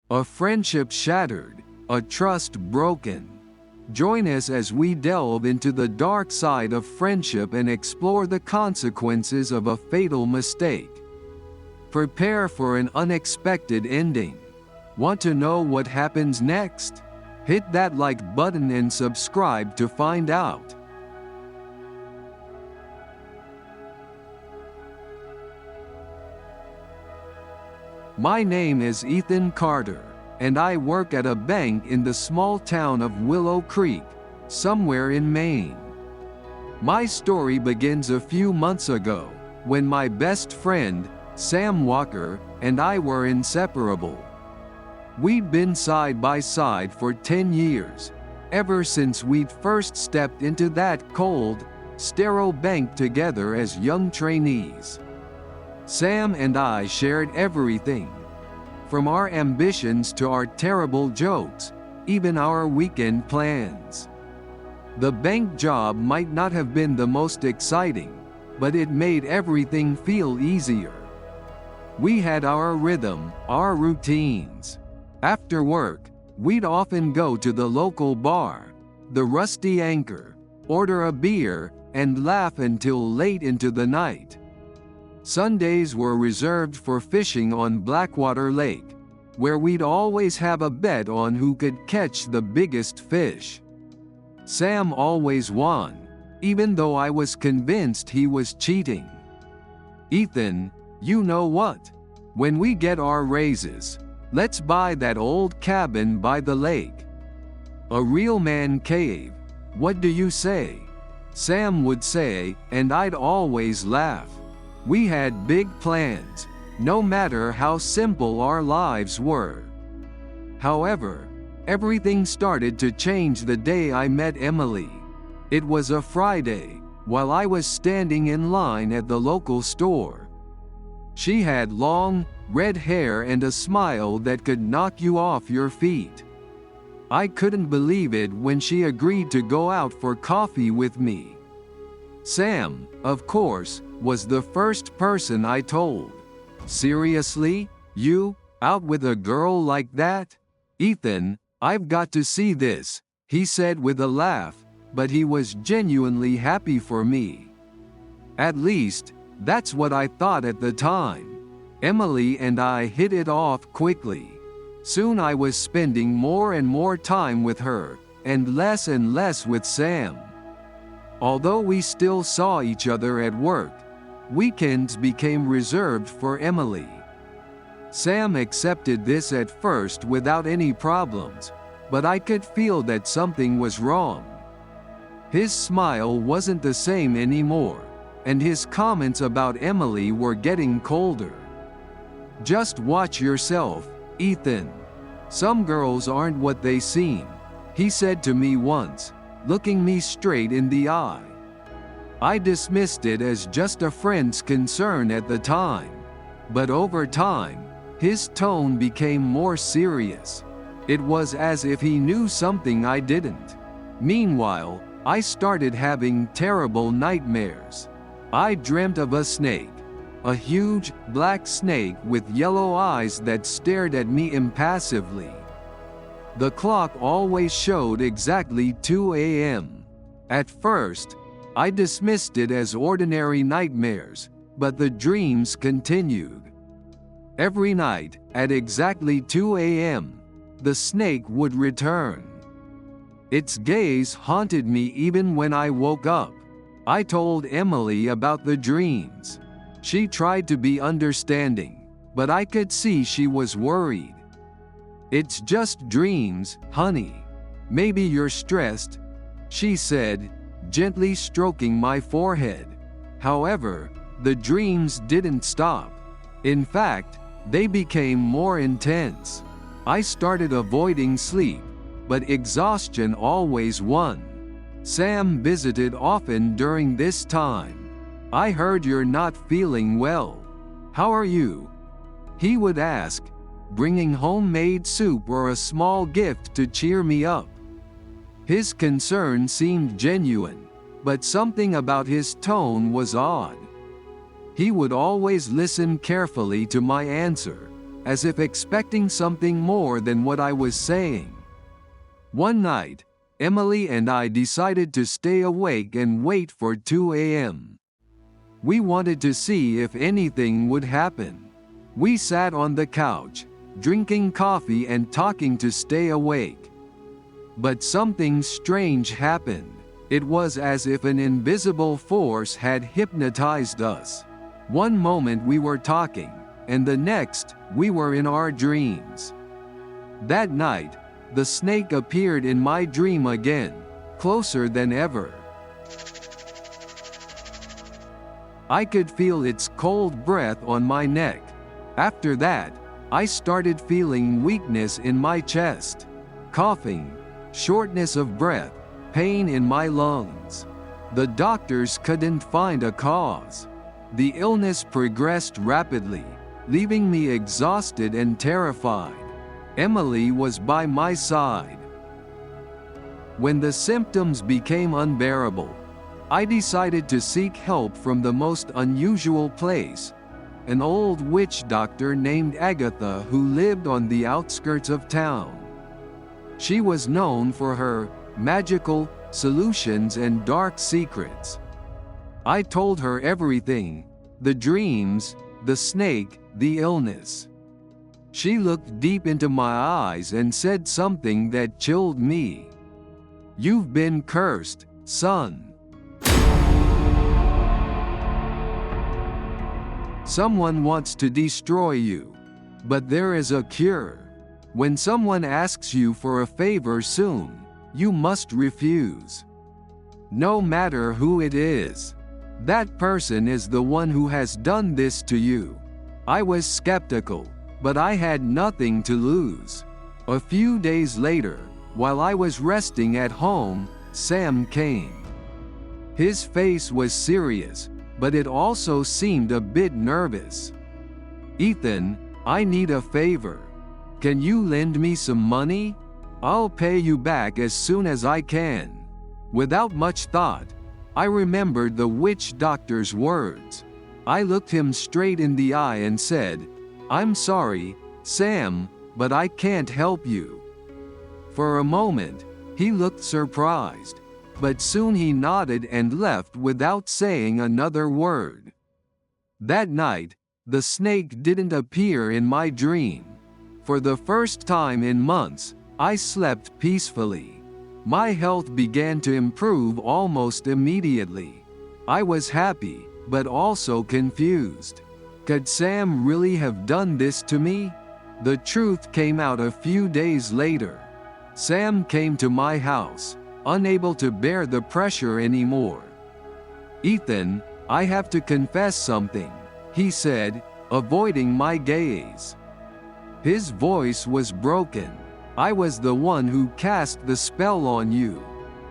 A friendship shattered, a trust broken. Join us as we delve into the dark side of friendship and explore the consequences of a fatal mistake. Prepare for an unexpected ending. Want to know what happens next? Hit that like button and subscribe to find out. My name is Ethan Carter, and I work at a bank in the small town of Willow Creek, somewhere in Maine. My story begins a few months ago, when my best friend, Sam Walker, and I were inseparable. We'd been side by side for 10 years, ever since we'd first stepped into that cold, sterile bank together as young trainees. Sam and I shared everything, from our ambitions to our terrible jokes, even our weekend plans. The bank job might not have been the most exciting, but it made everything feel easier. We had our rhythm, our routines. After work, we'd often go to the local bar, the Rusty Anchor, order a beer, and laugh until late into the night. Sundays were reserved for fishing on Blackwater Lake, where we'd always have a bet on who could catch the biggest fish. Sam always won, even though I was convinced he was cheating. "Ethan, you know what? When we get our raises, let's buy that old cabin by the lake. A real man cave. What do you say?" Sam would say, and I'd always laugh. We had big plans, no matter how simple our lives were. However, everything started to change the day I met Emily. It was a Friday, while I was standing in line at the local store. She had long, red hair and a smile that could knock you off your feet. I couldn't believe it when she agreed to go out for coffee with me. Sam, of course, was the first person I told. "Seriously? You, out with a girl like that? Ethan, I've got to see this," he said with a laugh, but he was genuinely happy for me. At least, that's what I thought at the time. Emily and I hit it off quickly. Soon I was spending more and more time with her, and less with Sam. Although we still saw each other at work, weekends became reserved for Emily. Sam accepted this at first without any problems, but I could feel that something was wrong. His smile wasn't the same anymore, and his comments about Emily were getting colder. "Just watch yourself, Ethan. Some girls aren't what they seem," he said to me once, looking me straight in the eye. I dismissed it as just a friend's concern at the time, but over time, his tone became more serious. It was as if he knew something I didn't. Meanwhile, I started having terrible nightmares. I dreamt of a snake, a huge, black snake with yellow eyes that stared at me impassively. The clock always showed exactly 2 a.m. At first, I dismissed it as ordinary nightmares, but the dreams continued. Every night, at exactly 2 a.m., the snake would return. Its gaze haunted me even when I woke up. I told Emily about the dreams. She tried to be understanding, but I could see she was worried. "It's just dreams, honey. Maybe you're stressed," she said, gently stroking my forehead. However, the dreams didn't stop. In fact, they became more intense. I started avoiding sleep, but exhaustion always won. Sam visited often during this time. "I heard you're not feeling well. How are you?" he would ask, bringing homemade soup or a small gift to cheer me up. His concern seemed genuine, but something about his tone was odd. He would always listen carefully to my answer, as if expecting something more than what I was saying. One night, Emily and I decided to stay awake and wait for 2 a.m. We wanted to see if anything would happen. We sat on the couch, drinking coffee and talking to stay awake. But something strange happened. It was as if an invisible force had hypnotized us. One moment we were talking, and the next, we were in our dreams. That night, the snake appeared in my dream again, closer than ever. I could feel its cold breath on my neck. After that, I started feeling weakness in my chest, coughing, shortness of breath, pain in my lungs. The doctors couldn't find a cause. The illness progressed rapidly, leaving me exhausted and terrified. Emily was by my side. When the symptoms became unbearable, I decided to seek help from the most unusual place, an old witch doctor named Agatha who lived on the outskirts of town. She was known for her magical solutions and dark secrets. I told her everything, the dreams, the snake, the illness. She looked deep into my eyes and said something that chilled me. "You've been cursed, son. Someone wants to destroy you. But there is a cure. When someone asks you for a favor soon, you must refuse. No matter who it is. That person is the one who has done this to you." I was skeptical, but I had nothing to lose. A few days later, while I was resting at home, Sam came. His face was serious, but it also seemed a bit nervous. "Ethan, I need a favor. Can you lend me some money? I'll pay you back as soon as I can." Without much thought, I remembered the witch doctor's words. I looked him straight in the eye and said, "I'm sorry, Sam, but I can't help you." For a moment, he looked surprised, but soon he nodded and left without saying another word. That night, the snake didn't appear in my dream. For the first time in months, I slept peacefully. My health began to improve almost immediately. I was happy, but also confused. Could Sam really have done this to me? The truth came out a few days later. Sam came to my house, unable to bear the pressure anymore. "Ethan, I have to confess something," he said, avoiding my gaze. His voice was broken. "I was the one who cast the spell on you.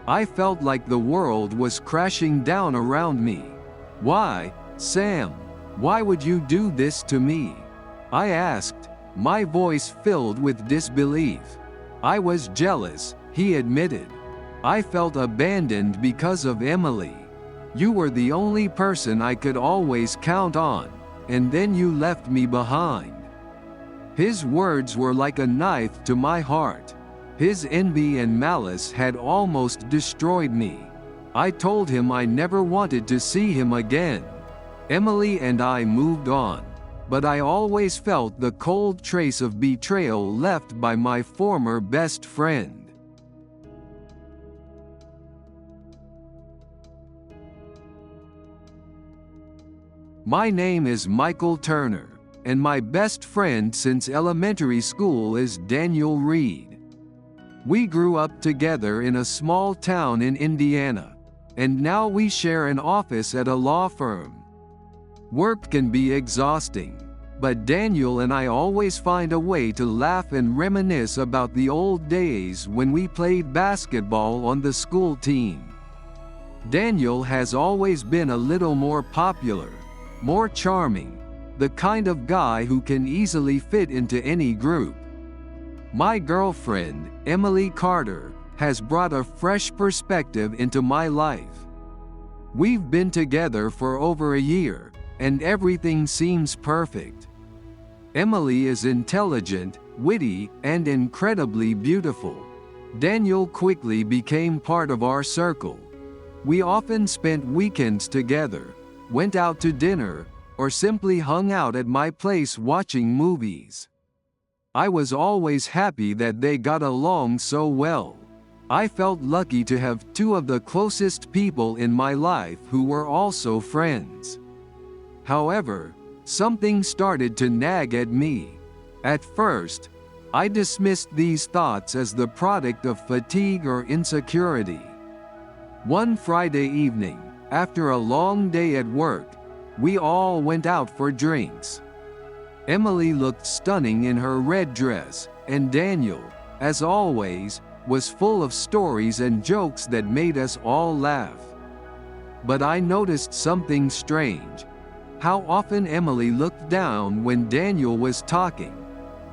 I felt like the world was crashing down around me. Why, Sam? Why would you do this to me?" I asked, my voice filled with disbelief. "I was jealous," he admitted. "I felt abandoned because of Emily. You were the only person I could always count on, and then you left me behind." His words were like a knife to my heart. His envy and malice had almost destroyed me. I told him I never wanted to see him again. Emily and I moved on, but I always felt the cold trace of betrayal left by my former best friend. My name is Michael Turner, and my best friend since elementary school is Daniel Reed. We grew up together in a small town in Indiana, and now we share an office at a law firm. Work can be exhausting, but Daniel and I always find a way to laugh and reminisce about the old days when we played basketball on the school team. Daniel has always been a little more popular, more charming, the kind of guy who can easily fit into any group. My girlfriend, Emily Carter, has brought a fresh perspective into my life. We've been together for over a year, and everything seems perfect. Emily is intelligent, witty, and incredibly beautiful. Daniel quickly became part of our circle. We often spent weekends together, went out to dinner, or simply hung out at my place watching movies. I was always happy that they got along so well. I felt lucky to have two of the closest people in my life who were also friends. However, something started to nag at me. At first, I dismissed these thoughts as the product of fatigue or insecurity. One Friday evening, after a long day at work, we all went out for drinks. Emily looked stunning in her red dress, and Daniel, as always, was full of stories and jokes that made us all laugh. But I noticed something strange. How often Emily looked down when Daniel was talking.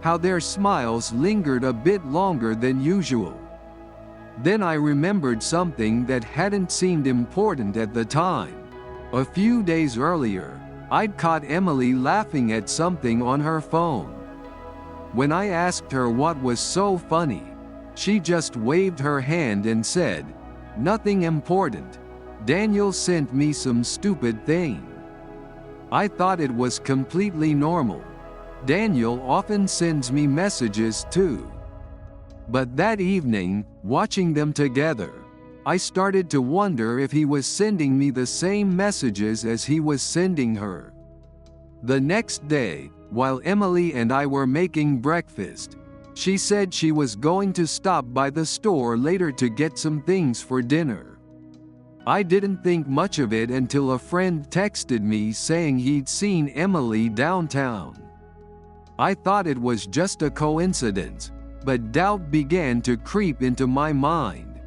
How their smiles lingered a bit longer than usual. Then I remembered something that hadn't seemed important at the time. A few days earlier, I'd caught Emily laughing at something on her phone. When I asked her what was so funny, she just waved her hand and said, "Nothing important. Daniel sent me some stupid thing." I thought it was completely normal. Daniel often sends me messages too. But that evening, watching them together, I started to wonder if he was sending me the same messages as he was sending her. The next day, while Emily and I were making breakfast, she said she was going to stop by the store later to get some things for dinner. I didn't think much of it until a friend texted me saying he'd seen Emily downtown. I thought it was just a coincidence, but doubt began to creep into my mind.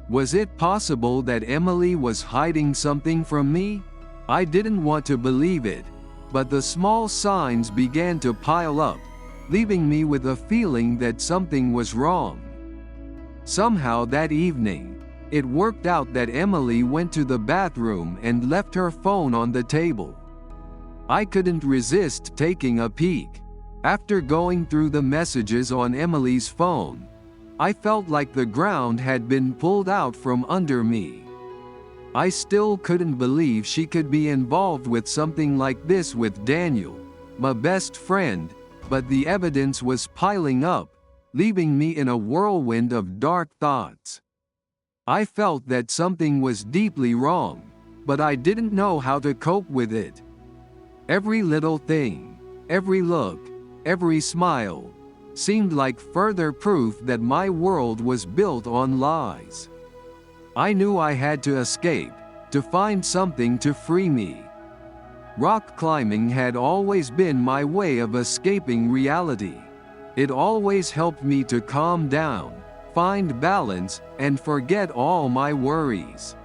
Was it possible that Emily was hiding something from me? I didn't want to believe it, but the small signs began to pile up, leaving me with a feeling that something was wrong. Somehow that evening, it worked out that Emily went to the bathroom and left her phone on the table. I couldn't resist taking a peek. After going through the messages on Emily's phone, I felt like the ground had been pulled out from under me. I still couldn't believe she could be involved with something like this with Daniel, my best friend, but the evidence was piling up, leaving me in a whirlwind of dark thoughts. I felt that something was deeply wrong, but I didn't know how to cope with it. Every little thing, every look, every smile, seemed like further proof that my world was built on lies. I knew I had to escape, to find something to free me. Rock climbing had always been my way of escaping reality. It always helped me to calm down, find balance, and forget all my worries.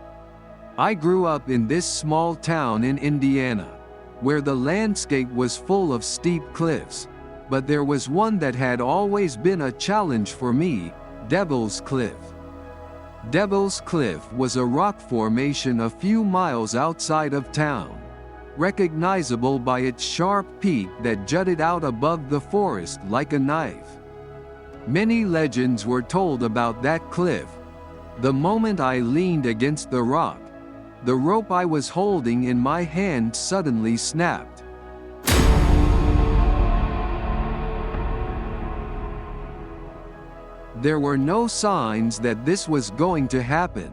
I grew up in this small town in Indiana, where the landscape was full of steep cliffs, but there was one that had always been a challenge for me: Devil's Cliff. Devil's Cliff was a rock formation a few miles outside of town, recognizable by its sharp peak that jutted out above the forest like a knife. Many legends were told about that cliff. The moment I leaned against the rock, the rope I was holding in my hand suddenly snapped. There were no signs that this was going to happen.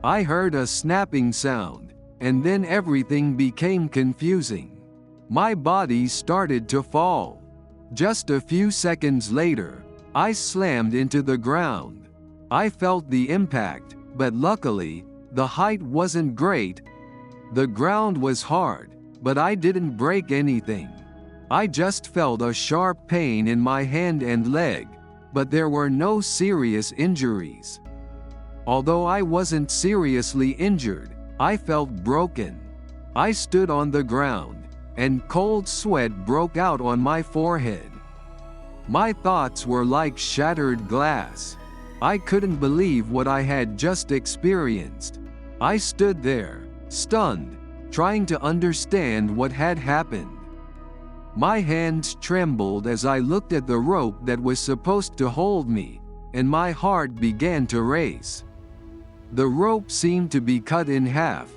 I heard a snapping sound, and then everything became confusing. My body started to fall. Just a few seconds later, I slammed into the ground. I felt the impact, but luckily, the height wasn't great. The ground was hard, but I didn't break anything. I just felt a sharp pain in my hand and leg, but there were no serious injuries. Although I wasn't seriously injured, I felt broken. I stood on the ground, and cold sweat broke out on my forehead. My thoughts were like shattered glass. I couldn't believe what I had just experienced. I stood there, stunned, trying to understand what had happened. My hands trembled as I looked at the rope that was supposed to hold me, and my heart began to race. The rope seemed to be cut in half,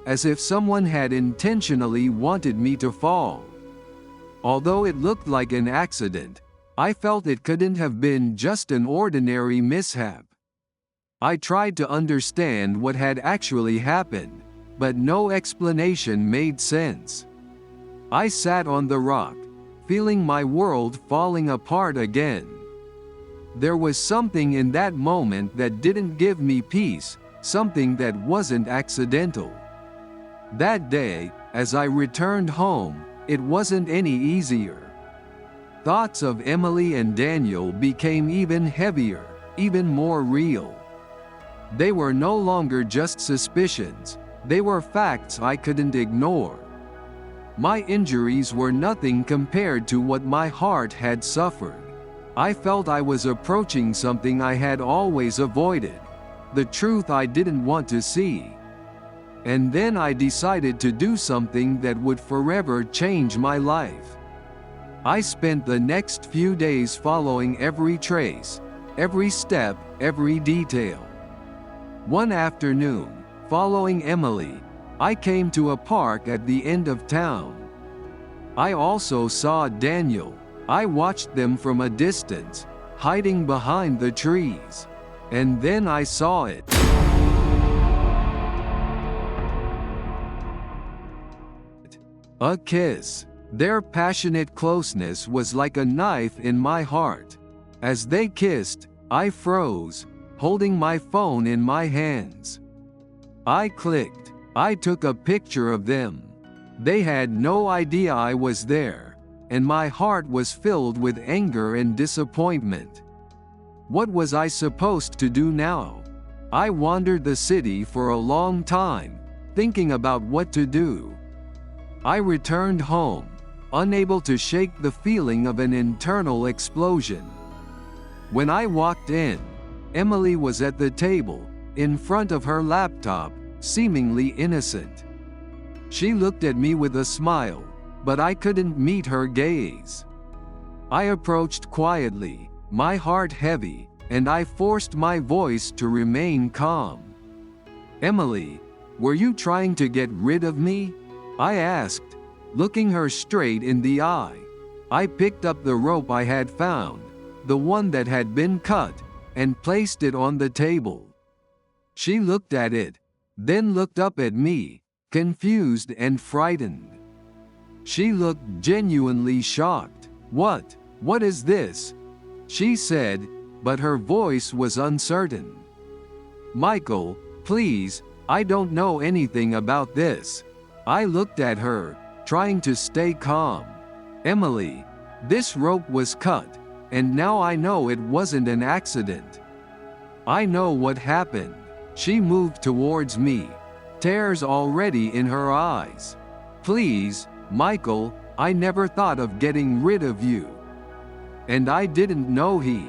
as if someone had intentionally wanted me to fall. Although it looked like an accident, I felt it couldn't have been just an ordinary mishap. I tried to understand what had actually happened, but no explanation made sense. I sat on the rock, feeling my world falling apart again. There was something in that moment that didn't give me peace, something that wasn't accidental. That day, as I returned home, it wasn't any easier. Thoughts of Emily and Daniel became even heavier, even more real. They were no longer just suspicions, they were facts I couldn't ignore. My injuries were nothing compared to what my heart had suffered. I felt I was approaching something I had always avoided, the truth I didn't want to see. And then I decided to do something that would forever change my life. I spent the next few days following every trace, every step, every detail. One afternoon, following Emily, I came to a park at the end of town. I also saw Daniel. I watched them from a distance, hiding behind the trees. And then I saw it. A kiss. Their passionate closeness was like a knife in my heart. As they kissed, I froze, holding my phone in my hands. I clicked. I took a picture of them. They had no idea I was there, and my heart was filled with anger and disappointment. What was I supposed to do now? I wandered the city for a long time, thinking about what to do. I returned home, unable to shake the feeling of an internal explosion. When I walked in, Emily was at the table, in front of her laptop, seemingly innocent. She looked at me with a smile, but I couldn't meet her gaze. I approached quietly, my heart heavy, and I forced my voice to remain calm. "Emily, were you trying to get rid of me?" I asked, looking her straight in the eye. I picked up the rope I had found, the one that had been cut, and placed it on the table. She looked at it, then looked up at me, confused and frightened. She looked genuinely shocked. What is this?" she said, but her voice was uncertain. "Michael, please, I don't know anything about this." I looked at her, trying to stay calm. "Emily, this rope was cut, and now I know it wasn't an accident. I know what happened." She moved towards me, tears already in her eyes. "Please, Michael, I never thought of getting rid of you. And I didn't know he."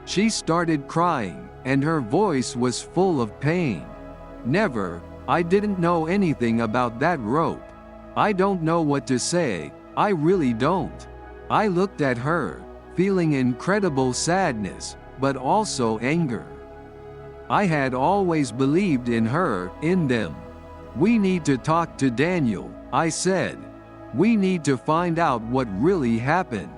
She started crying, and her voice was full of pain. "Never, I didn't know anything about that rope. I don't know what to say, I really don't." I looked at her, feeling incredible sadness, but also anger. I had always believed in her, in them. "We need to talk to Daniel," I said. "We need to find out what really happened."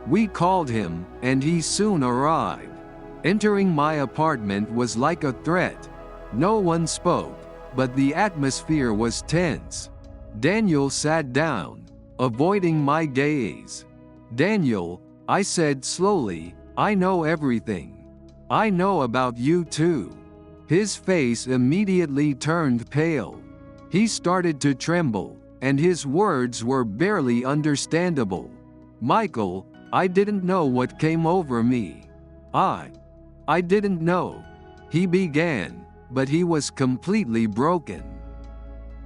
We called him, and he soon arrived. Entering my apartment was like a threat. No one spoke, but the atmosphere was tense. Daniel sat down, avoiding my gaze. "Daniel," I said slowly, "I know everything. I know about you too." His face immediately turned pale. He started to tremble, and his words were barely understandable. "Michael, I didn't know what came over me. I didn't know," he began, but he was completely broken.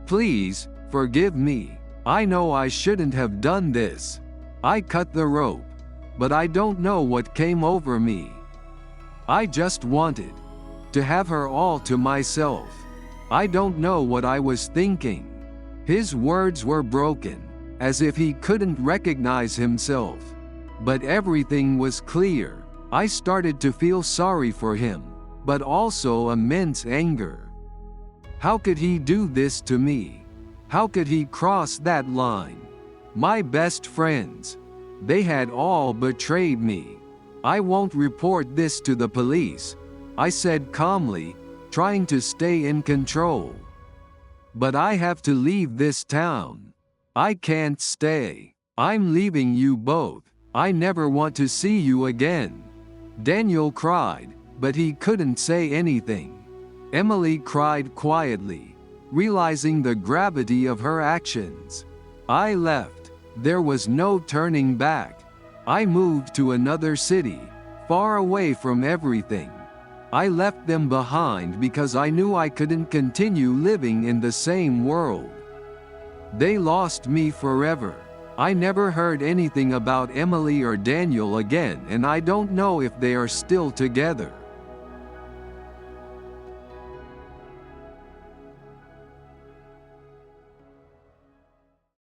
"Please, forgive me. I know I shouldn't have done this. I cut the rope, but I don't know what came over me. I just wanted to have her all to myself." I don't know what I was thinking. His words were broken, as if he couldn't recognize himself. But everything was clear. I started to feel sorry for him, but also immense anger. How could he do this to me? How could he cross that line? My best friends. They had all betrayed me. I won't report this to the police, I said calmly, trying to stay in control. But I have to leave this town. I can't stay. I'm leaving you both. I never want to see you again. Daniel cried, but he couldn't say anything. Emily cried quietly, realizing the gravity of her actions. I left. There was no turning back. I moved to another city, far away from everything. I left them behind because I knew I couldn't continue living in the same world. They lost me forever. I never heard anything about Emily or Daniel again, and I don't know if they are still together.